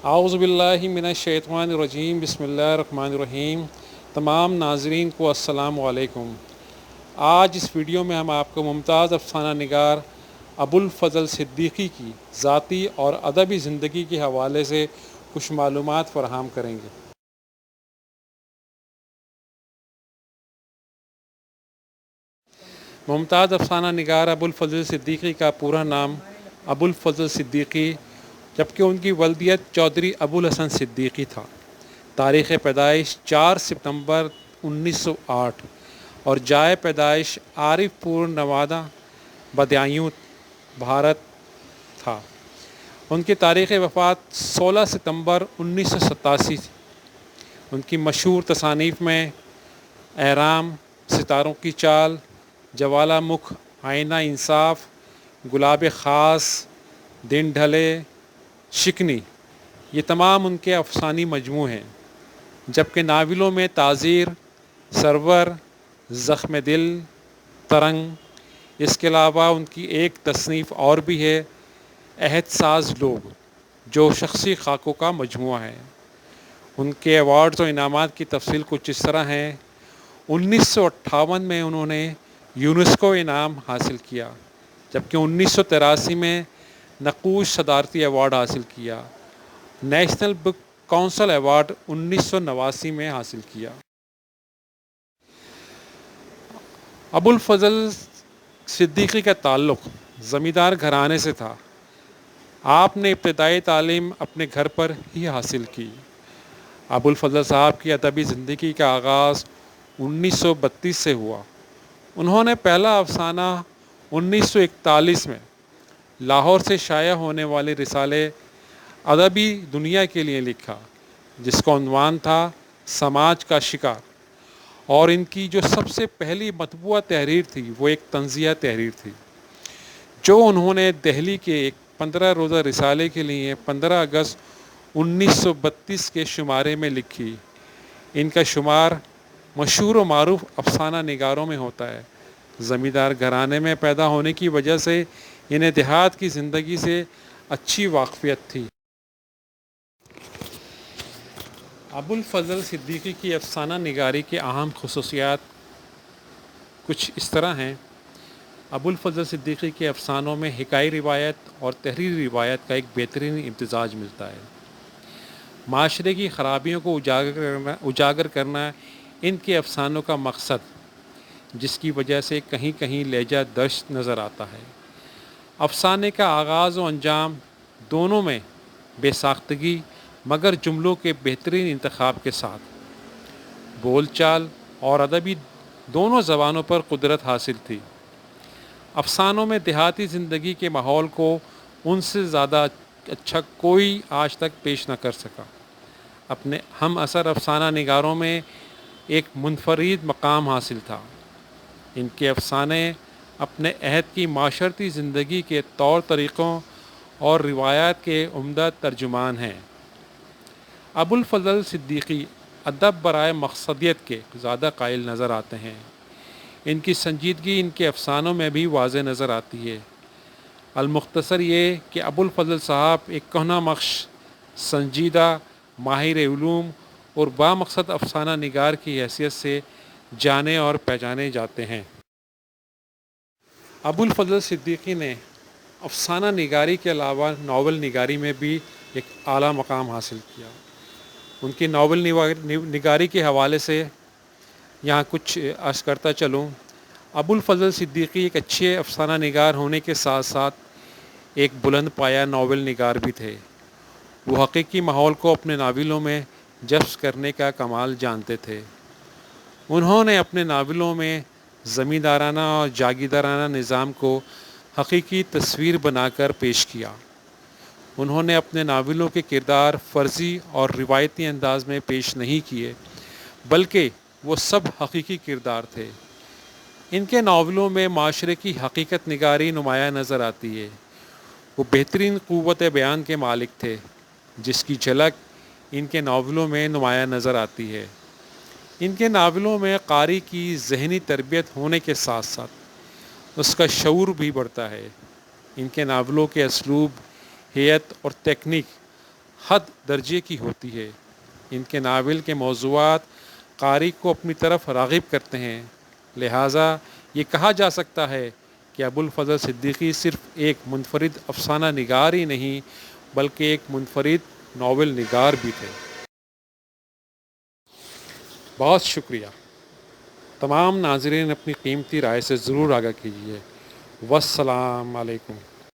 اعوذ باللہ من الشیطان الرجیم، بسم اللہ الرحمن الرحیم۔ تمام ناظرین کو السلام علیکم۔ آج اس ویڈیو میں ہم آپ کو ممتاز افسانہ نگار ابوالفضل صدیقی کی ذاتی اور ادبی زندگی کے حوالے سے کچھ معلومات فراہم کریں گے۔ ممتاز افسانہ نگار ابوالفضل صدیقی کا پورا نام ابوالفضل صدیقی جبکہ ان کی والدیت چودھری ابوالحسن صدیقی تھا۔ تاریخ پیدائش 4 ستمبر 1908 اور جائے پیدائش عارف پور نوادہ بدایوں بھارت تھا۔ ان کی تاریخ وفات 16 ستمبر 1987 تھی۔ ان کی مشہور تصانیف میں احرام، ستاروں کی چال، جوالا مکھ، آئینہ انصاف، گلاب خاص، دن ڈھلے، شکنی، یہ تمام ان کے افسانی مجموعے ہیں۔ جبکہ ناولوں میں تعزیر، سرور، زخم دل، ترنگ، اس کے علاوہ ان کی ایک تصنیف اور بھی ہے، عہد ساز لوگ، جو شخصی خاکوں کا مجموعہ ہے۔ ان کے ایوارڈز و انعامات کی تفصیل کچھ اس طرح ہیں۔ 1958 میں انہوں نے یونیسکو انعام حاصل کیا، جبکہ 1983 میں نقوش صدارتی ایوارڈ حاصل کیا۔ نیشنل بک کونسل ایوارڈ 1989 میں حاصل کیا۔ ابوالفضل صدیقی کا تعلق زمیندار گھرانے سے تھا۔ آپ نے ابتدائی تعلیم اپنے گھر پر ہی حاصل کی۔ ابوالفضل صاحب کی ادبی زندگی کا آغاز 1932 سے ہوا۔ انہوں نے پہلا افسانہ 1941 میں لاہور سے شائع ہونے والے رسالے ادبی دنیا کے لیے لکھا، جس کا عنوان تھا سماج کا شکار، اور ان کی جو سب سے پہلی مطبوعہ تحریر تھی وہ ایک طنزیہ تحریر تھی، جو انہوں نے دہلی کے ایک 15 روزہ رسالے کے لیے 15 اگست 1932 کے شمارے میں لکھی۔ ان کا شمار مشہور و معروف افسانہ نگاروں میں ہوتا ہے۔ زمیندار گھرانے میں پیدا ہونے کی وجہ سے انہیں دیہات کی زندگی سے اچھی واقفیت تھی۔ ابوالفضل صدیقی کی افسانہ نگاری کی اہم خصوصیات کچھ اس طرح ہیں۔ ابوالفضل صدیقی کے افسانوں میں حکائی روایت اور تحریری روایت کا ایک بہترین امتزاج ملتا ہے۔ معاشرے کی خرابیوں کو اجاگر کرنا ان کے افسانوں کا مقصد، جس کی وجہ سے کہیں کہیں لہجہ دشت نظر آتا ہے۔ افسانے کا آغاز و انجام دونوں میں بے ساختگی مگر جملوں کے بہترین انتخاب کے ساتھ، بول چال اور ادبی دونوں زبانوں پر قدرت حاصل تھی۔ افسانوں میں دیہاتی زندگی کے ماحول کو ان سے زیادہ اچھا کوئی آج تک پیش نہ کر سکا۔ اپنے ہم اثر افسانہ نگاروں میں ایک منفرد مقام حاصل تھا۔ ان کے افسانے اپنے عہد کی معاشرتی زندگی کے طور طریقوں اور روایات کے عمدہ ترجمان ہیں۔ ابوالفضل صدیقی ادب برائے مقصدیت کے زیادہ قائل نظر آتے ہیں۔ ان کی سنجیدگی ان کے افسانوں میں بھی واضح نظر آتی ہے۔ المختصر یہ کہ ابوالفضل صاحب ایک کہنہ بخش، سنجیدہ، ماہر علوم اور بامقصد افسانہ نگار کی حیثیت سے جانے اور پہچانے جاتے ہیں۔ ابوالفضل صدیقی نے افسانہ نگاری کے علاوہ ناول نگاری میں بھی ایک اعلیٰ مقام حاصل کیا۔ ان کی ناول نگاری کے حوالے سے یہاں کچھ عرض کرتا چلوں۔ ابوالفضل صدیقی ایک اچھے افسانہ نگار ہونے کے ساتھ ساتھ ایک بلند پایہ ناول نگار بھی تھے۔ وہ حقیقی ماحول کو اپنے ناولوں میں جذب کرنے کا کمال جانتے تھے۔ انہوں نے اپنے ناولوں میں زمیندارانہ اور جاگیردارانہ نظام کو حقیقی تصویر بنا کر پیش کیا۔ انہوں نے اپنے ناولوں کے کردار فرضی اور روایتی انداز میں پیش نہیں کیے، بلکہ وہ سب حقیقی کردار تھے۔ ان کے ناولوں میں معاشرے کی حقیقت نگاری نمایاں نظر آتی ہے۔ وہ بہترین قوت بیان کے مالک تھے، جس کی جھلک ان کے ناولوں میں نمایاں نظر آتی ہے۔ ان کے ناولوں میں قاری کی ذہنی تربیت ہونے کے ساتھ ساتھ اس کا شعور بھی بڑھتا ہے۔ ان کے ناولوں کے اسلوب، ہیئت اور تکنیک حد درجے کی ہوتی ہے۔ ان کے ناول کے موضوعات قاری کو اپنی طرف راغب کرتے ہیں، لہٰذا یہ کہا جا سکتا ہے کہ ابوالفضل صدیقی صرف ایک منفرد افسانہ نگار ہی نہیں بلکہ ایک منفرد ناول نگار بھی تھے۔ بہت شکریہ۔ تمام ناظرین اپنی قیمتی رائے سے ضرور آگاہ کیجیے۔ والسلام علیکم۔